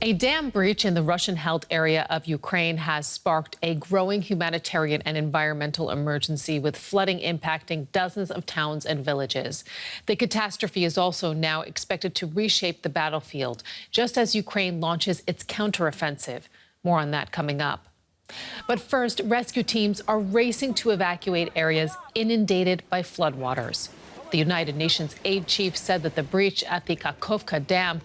A dam breach in the Russian-held area of Ukraine has sparked a growing humanitarian and environmental emergency, with flooding impacting dozens of towns and villages. The catastrophe is also now expected to reshape the battlefield, just as Ukraine launches its counteroffensive. More on that coming up. But first, rescue teams are racing to evacuate areas inundated by floodwaters. The United Nations aid chief said that the breach at the Kakhovka Dam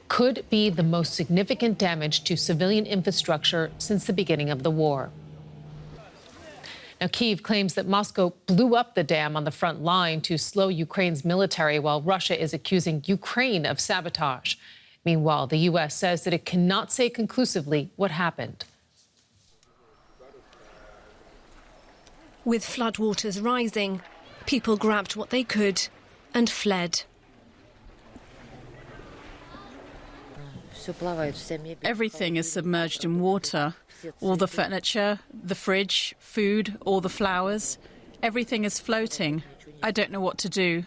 could be the most significant damage to civilian infrastructure since the beginning of the war. Now, Kyiv claims that Moscow blew up the dam on the front line to slow Ukraine's military, while Russia is accusing Ukraine of sabotage. Meanwhile, the U.S. says that it cannot say conclusively what happened. With floodwaters rising, people grabbed what they could and fled. Everything is submerged in water. All the furniture, the fridge, food, all the flowers. Everything is floating. I don't know what to do.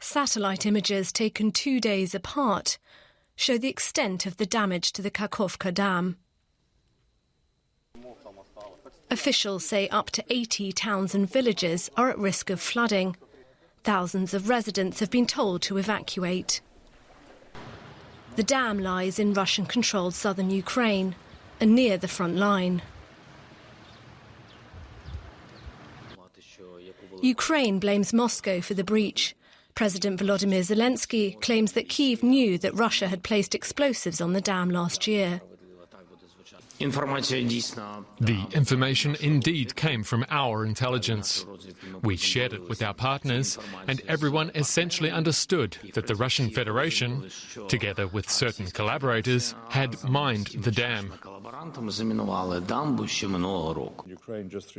Satellite images taken 2 days apart show the extent of the damage to the Kakhovka Dam. Officials say up to 80 towns and villages are at risk of flooding. Thousands of residents have been told to evacuate. The dam lies in Russian-controlled southern Ukraine and near the front line. Ukraine blames Moscow for the breach. President Volodymyr Zelensky claims that Kyiv knew that Russia had placed explosives on the dam last year. The information indeed came from our intelligence. We shared it with our partners, and everyone essentially understood that the Russian Federation, together with certain collaborators, had mined the dam.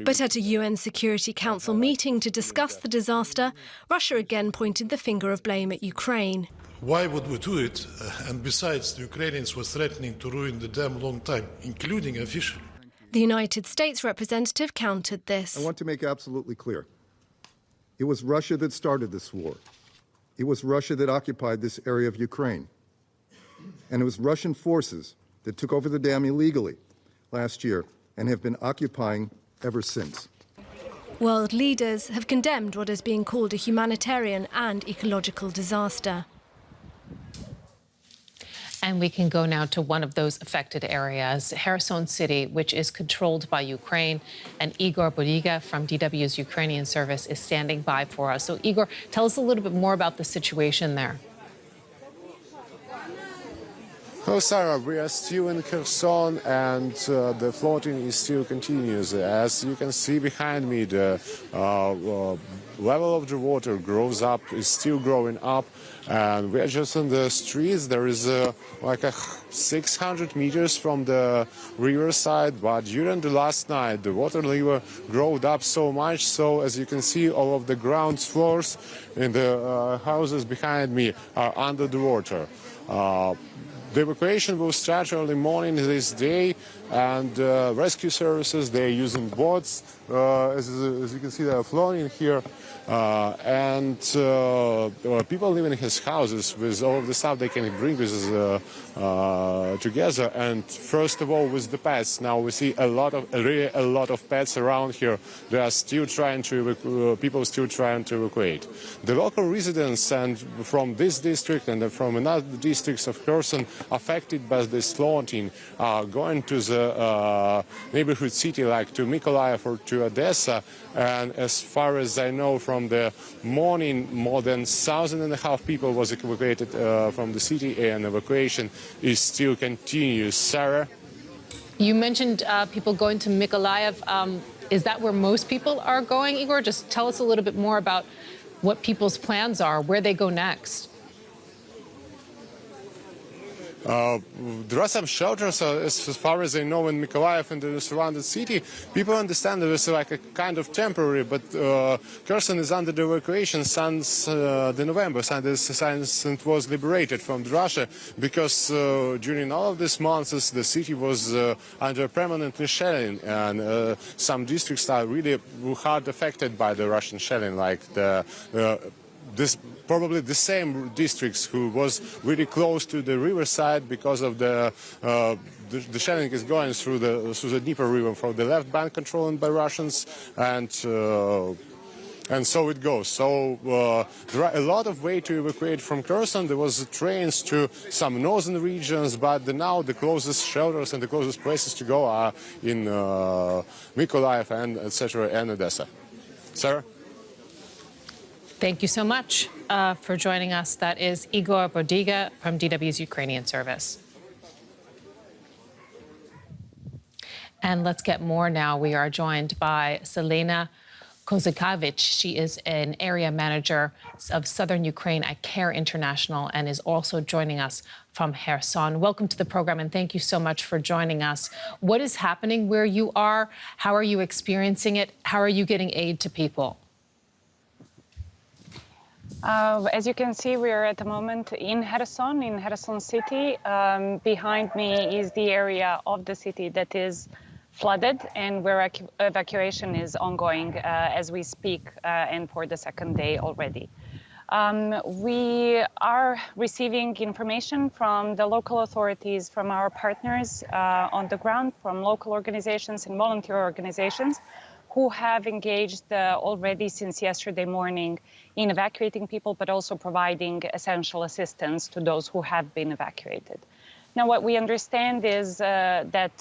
But at a UN Security Council meeting to discuss the disaster, Russia again pointed the finger of blame at Ukraine. Why would we do it? And besides, the Ukrainians were threatening to ruin the dam a long time, including officially. The United States representative countered this. I want to make absolutely clear. It was Russia that started this war. It was Russia that occupied this area of Ukraine. And it was Russian forces that took over the dam illegally last year and have been occupying ever since. World leaders have condemned what is being called a humanitarian and ecological disaster. And we can go now to one of those affected areas, Kherson City, which is controlled by Ukraine. And Igor Bodiga from DW's Ukrainian service is standing by for us. So, Igor, tell us a little bit more about the situation there. Oh, Sarah, we are still in Kherson, and the flooding is still continuous. As you can see behind me, the level of the water grows up, is still growing up, and we are just on the streets. There is like 600 meters from the riverside, but during the last night, the water level growed up so much, so as you can see, all of the ground floors in the houses behind me are under the water. The evacuation will start early morning this day, and rescue services, they're using boats. As you can see, they're floating here. And people living in his houses with all of the stuff they can bring with together. And first of all, with the pets. Now we see really a lot of pets around here. They are still trying to people still trying to evacuate. The local residents and from this district and from another districts of Kherson affected by this flooding are going to the neighborhood city, like to Mykolaiv or to Odessa. And as far as I know, from the morning, more than 1,500 people was evacuated from the city, and evacuation is still continuous. Sarah? You mentioned people going to Mykolaiv. Is that where most people are going, Igor? Just tell us a little bit more about what people's plans are, where they go next. There are some shelters, as far as I know, in Mykolaiv and the surrounding city. People understand that it's like a kind of temporary, but Kherson is under the evacuation since the November, since it was liberated from Russia, because during all of these months the city was under permanent shelling, and some districts are really hard affected by the Russian shelling, like this probably the same districts who was very close to the riverside because of the shelling is going through the Dnieper River from the left bank controlled by Russians, and so it goes. So there are a lot of ways to evacuate from Kherson. There was trains to some northern regions, but now the closest shelters and the closest places to go are in Mykolaiv and etc. and Odessa. Sarah? Thank you so much for joining us. That is Igor Bodiga from DW's Ukrainian service. And let's get more now. We are joined by Selena Kozakevich. She is an area manager of southern Ukraine at CARE International and is also joining us from Kherson. Welcome to the program, and thank you so much for joining us. What is happening where you are? How are you experiencing it? How are you getting aid to people? As you can see, we are at the moment in Kherson city. Behind me is the area of the city that is flooded and where evacuation is ongoing as we speak and for the second day already. We are receiving information from the local authorities, from our partners on the ground, from local organizations and volunteer organizations who have engaged already since yesterday morning in evacuating people, but also providing essential assistance to those who have been evacuated. Now, what we understand is that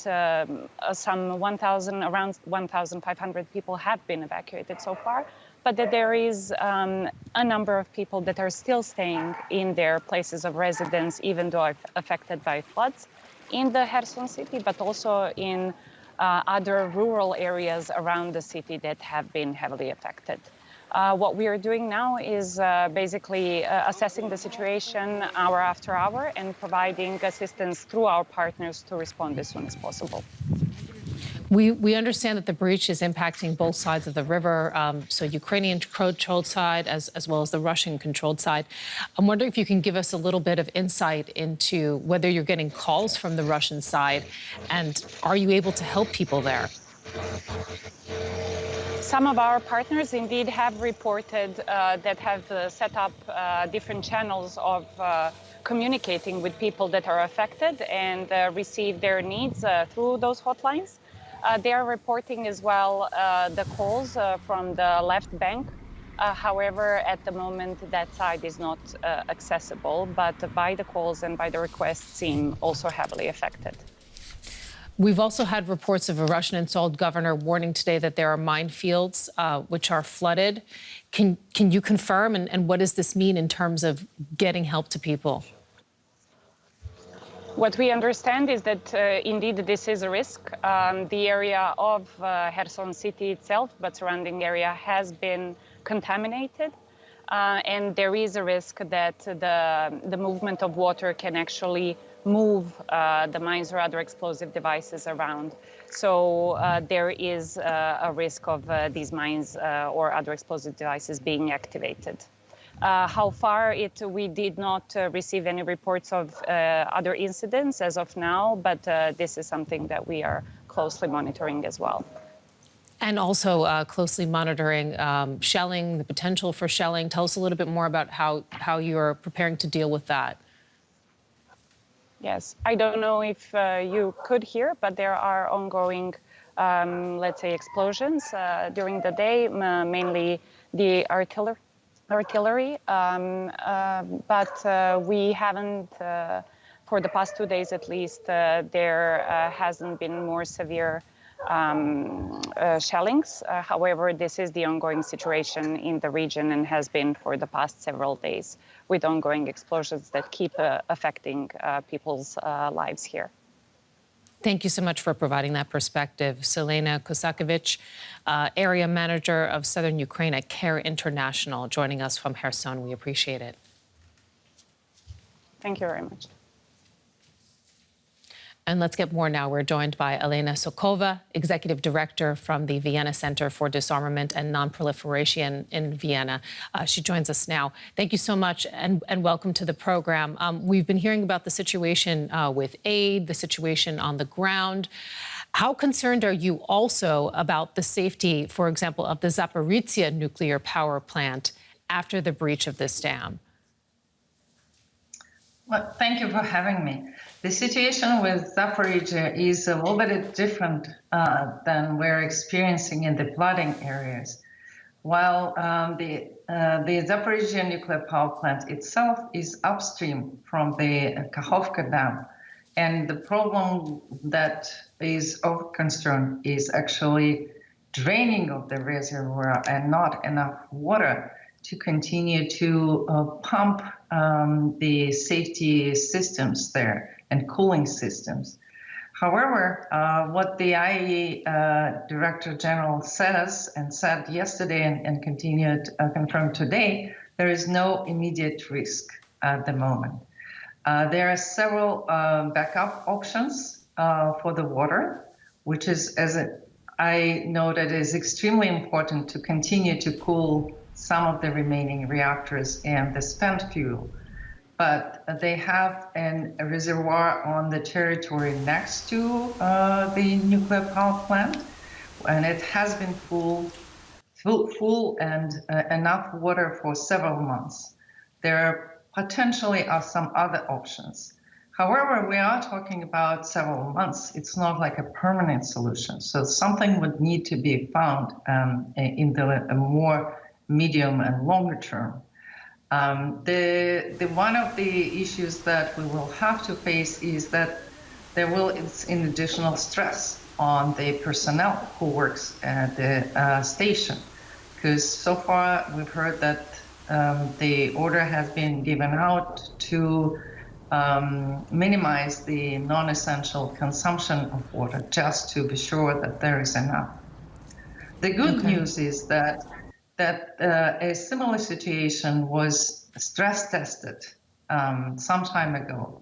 some around 1,500 people have been evacuated so far, but that there is a number of people that are still staying in their places of residence, even though affected by floods in the Kherson city, but also in other rural areas around the city that have been heavily affected. What we are doing now is basically assessing the situation hour after hour and providing assistance through our partners to respond as soon as possible. We understand that the breach is impacting both sides of the river, so Ukrainian-controlled side as well as the Russian-controlled side. I'm wondering if you can give us a little bit of insight into whether you're getting calls from the Russian side, and are you able to help people there? Some of our partners indeed have reported that have set up different channels of communicating with people that are affected and receive their needs through those hotlines. They are reporting as well the calls from the left bank. However, at the moment, that side is not accessible, but by the calls and by the requests seem also heavily affected. We've also had reports of a Russian-installed governor warning today that there are minefields which are flooded. Can you confirm, and what does this mean in terms of getting help to people? What we understand is that indeed this is a risk. The area of Kherson city itself, but surrounding area, has been contaminated. And there is a risk that the movement of water can actually move the mines or other explosive devices around. So there is a risk of these mines or other explosive devices being activated. How far we did not receive any reports of other incidents as of now, but this is something that we are closely monitoring as well. And also closely monitoring shelling, the potential for shelling. Tell us a little bit more about how you're preparing to deal with that. Yes, I don't know if you could hear, but there are ongoing, let's say, explosions during the day, mainly the artillery. But we haven't, for the past 2 days at least, there hasn't been more severe shellings. However, this is the ongoing situation in the region and has been for the past several days, with ongoing explosions that keep affecting people's lives here. Thank you so much for providing that perspective. Selena Kozakevich, area manager of southern Ukraine at CARE International, joining us from Kherson. We appreciate it. Thank you very much. And let's get more now. We're joined by Elena Sokova, Executive Director from the Vienna Center for Disarmament and Non-Proliferation in Vienna. She joins us now. Thank you so much and welcome to the program. We've been hearing about the situation with aid, the situation on the ground. How concerned are you also about the safety, for example, of the Zaporizhzhia nuclear power plant after the breach of this dam? Well, thank you for having me. The situation with Zaporizhzhia is a little bit different than we're experiencing in the flooding areas. While the Zaporizhzhia nuclear power plant itself is upstream from the Kakhovka Dam, and the problem that is of concern is actually draining of the reservoir and not enough water to continue to pump the safety systems there and cooling systems. However, what the IAEA Director General says and said yesterday and confirmed today, there is no immediate risk at the moment. There are several backup options for the water, which is, I noted, is extremely important to continue to cool some of the remaining reactors and the spent fuel. But they have a reservoir on the territory next to the nuclear power plant, and it has been full and enough water for several months. There potentially are some other options. However, we are talking about several months. It's not like a permanent solution. So something would need to be found in the more medium and longer term. One of the issues that we will have to face is that it's an additional stress on the personnel who works at the station, because so far we've heard that the order has been given out to minimize the non-essential consumption of water, just to be sure that there is enough. The good news is that a similar situation was stress tested some time ago.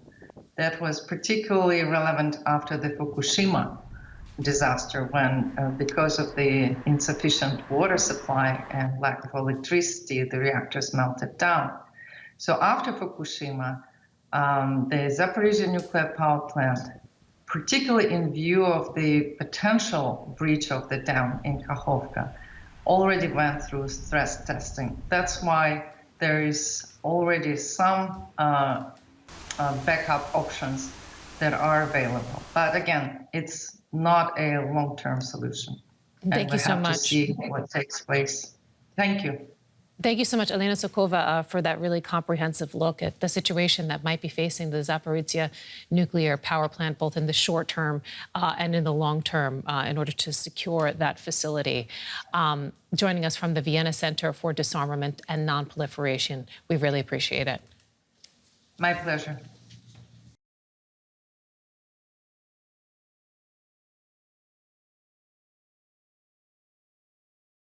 That was particularly relevant after the Fukushima disaster, when because of the insufficient water supply and lack of electricity, the reactors melted down. So after Fukushima, the Zaporizhzhia nuclear power plant, particularly in view of the potential breach of the dam in Kakhovka, already went through stress testing. That's why there is already some backup options that are available. But again, it's not a long-term solution. Thank you so much. We have to see what takes place. Thank you. Thank you so much, Elena Sokova, for that really comprehensive look at the situation that might be facing the Zaporizhzhia nuclear power plant, both in the short term and in the long term, in order to secure that facility. Joining us from the Vienna Center for Disarmament and Non-Proliferation, we really appreciate it. My pleasure.